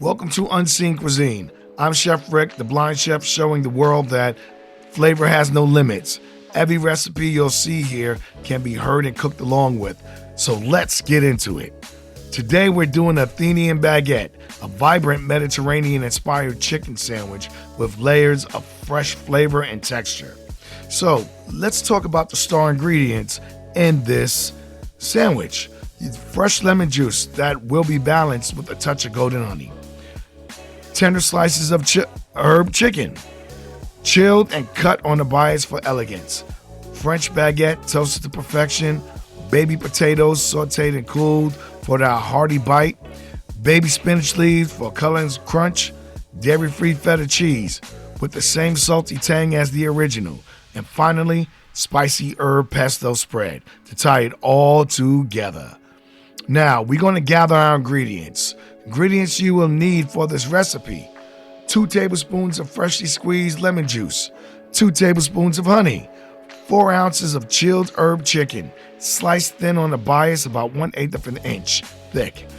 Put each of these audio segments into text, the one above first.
Welcome to Unseen Cuisine. I'm Chef Rick, the blind chef showing the world that flavor has no limits. Every recipe you'll see here can be heard and cooked along with. So let's get into it. Today we're doing Athenian Baguette, a vibrant Mediterranean-inspired chicken sandwich with layers of fresh flavor and texture. So let's talk about the star ingredients in this sandwich. Fresh lemon juice that will be balanced with a touch of golden honey. Tender slices of herb chicken, chilled and cut on the bias for elegance. French baguette toasted to perfection. Baby potatoes sauteed and cooled for that hearty bite. Baby spinach leaves for color and crunch. Dairy-free feta cheese with the same salty tang as the original. And finally, spicy herb pesto spread to tie it all together. Now, we're going to gather our ingredients. Ingredients you will need for this recipe: 2 tablespoons of freshly squeezed lemon juice, 2 tablespoons of honey, 4 ounces of chilled herb chicken, sliced thin on the bias about 1/8 of an inch thick,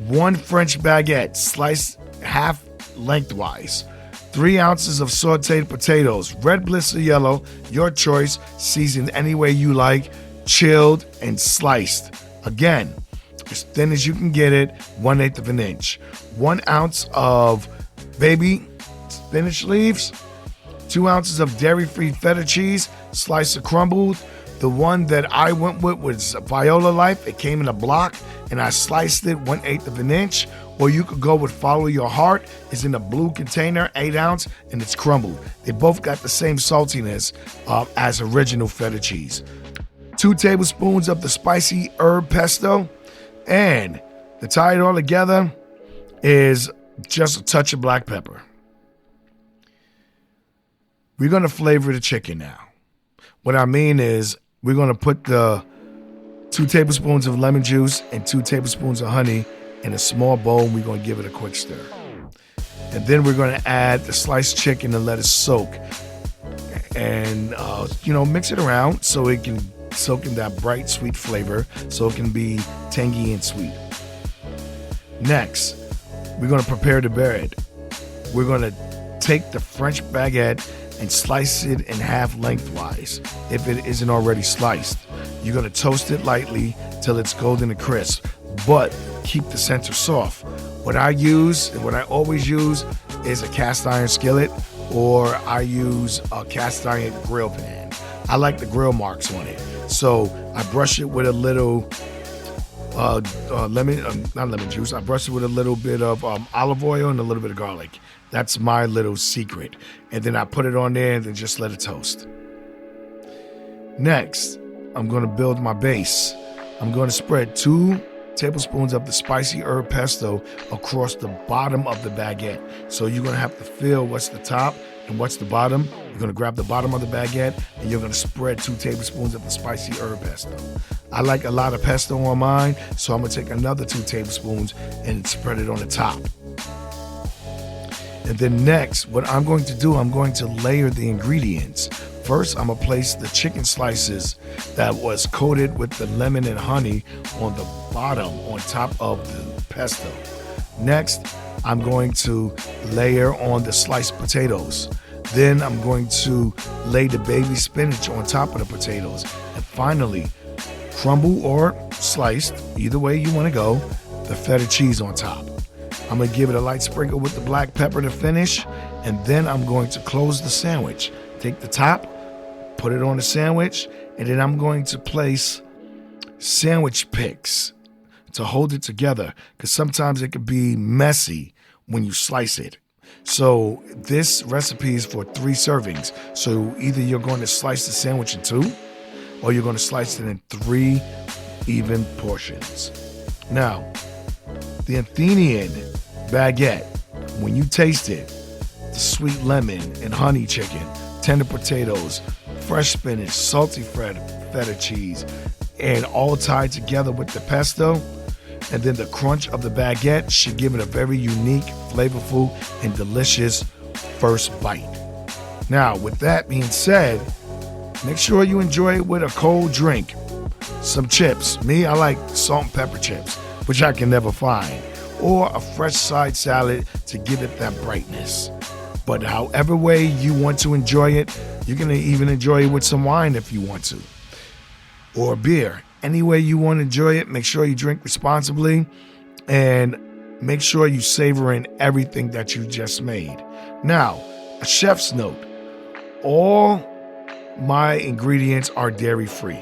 1 French baguette, sliced half lengthwise, 3 ounces of sauteed potatoes, red, bliss, or yellow, your choice, seasoned any way you like, chilled and sliced. Again, as thin as you can get it, 1/8 of an inch. 1 ounce of baby spinach leaves, 2 ounces of dairy-free feta cheese, sliced or crumbled. The one that I went with was Viola Life. It came in a block, and I sliced it 1/8 of an inch. Or you could go with Follow Your Heart. It's in a blue container, 8 ounce, and it's crumbled. They both got the same saltiness as original feta cheese. 2 tablespoons of the spicy herb pesto. And to tie it all together is just a touch of black pepper. We're going to flavor the chicken now. What I mean is we're going to put the 2 tablespoons of lemon juice and 2 tablespoons of honey in a small bowl, and we're going to give it a quick stir. And then we're going to add the sliced chicken and let it soak. And, mix it around so it can soak in that bright, sweet flavor, so it can be tangy and sweet. Next, we're going to prepare the bread. We're going to take the French baguette and slice it in half lengthwise if it isn't already sliced. You're going to toast it lightly till it's golden and crisp, but keep the center soft. What I always use is a cast iron skillet, or I use a cast iron grill pan. I like the grill marks on it. So I brush it with a little not lemon juice. I brush it with a little bit of olive oil and a little bit of garlic. That's my little secret. And then I put it on there and then just let it toast. Next, I'm going to build my base. I'm going to spread 2 tablespoons of the spicy herb pesto across the bottom of the baguette. So you're going to have to feel what's the top and what's the bottom. You're going to grab the bottom of the baguette and you're going to spread 2 tablespoons of the spicy herb pesto. I like a lot of pesto on mine, so I'm going to take another 2 tablespoons and spread it on the top. And then next, what I'm going to do, I'm going to layer the ingredients. First, I'm going to place the chicken slices that was coated with the lemon and honey on the bottom, on top of the pesto. Next, I'm going to layer on the sliced potatoes. Then I'm going to lay the baby spinach on top of the potatoes. And finally, crumble or sliced, either way you want to go, the feta cheese on top. I'm going to give it a light sprinkle with the black pepper to finish, and then I'm going to close the sandwich. Take the top, put it on the sandwich, and then I'm going to place sandwich picks to hold it together, because sometimes it can be messy when you slice it. So this recipe is for 3 servings. So either you're going to slice the sandwich in 2, or you're going to slice it in 3 even portions. Now, the Athenian baguette, when you taste it, the sweet lemon and honey chicken, tender potatoes, fresh spinach, salty feta cheese, and all tied together with the pesto, and then the crunch of the baguette should give it a very unique, flavorful, and delicious first bite. Now, with that being said, make sure you enjoy it with a cold drink, some chips. Me, I like salt and pepper chips, which I can never find. or a fresh side salad to give it that brightness. But however way you want to enjoy it, you're going to even enjoy it with some wine if you want to, or beer. Any way you want to enjoy it, make sure you drink responsibly and make sure you savor in everything that you just made. Now, a chef's note. All my ingredients are dairy-free,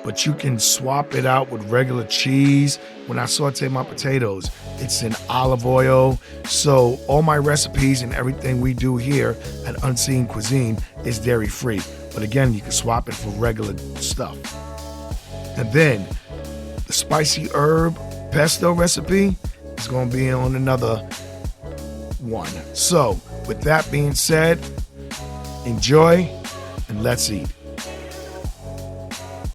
but you can swap it out with regular cheese. When I saute my potatoes, it's in olive oil. So all my recipes and everything we do here at Unseen Cuisine is dairy-free. But again, you can swap it for regular stuff. And then the spicy herb pesto recipe is going to be on another one. So with that being said, enjoy and let's eat.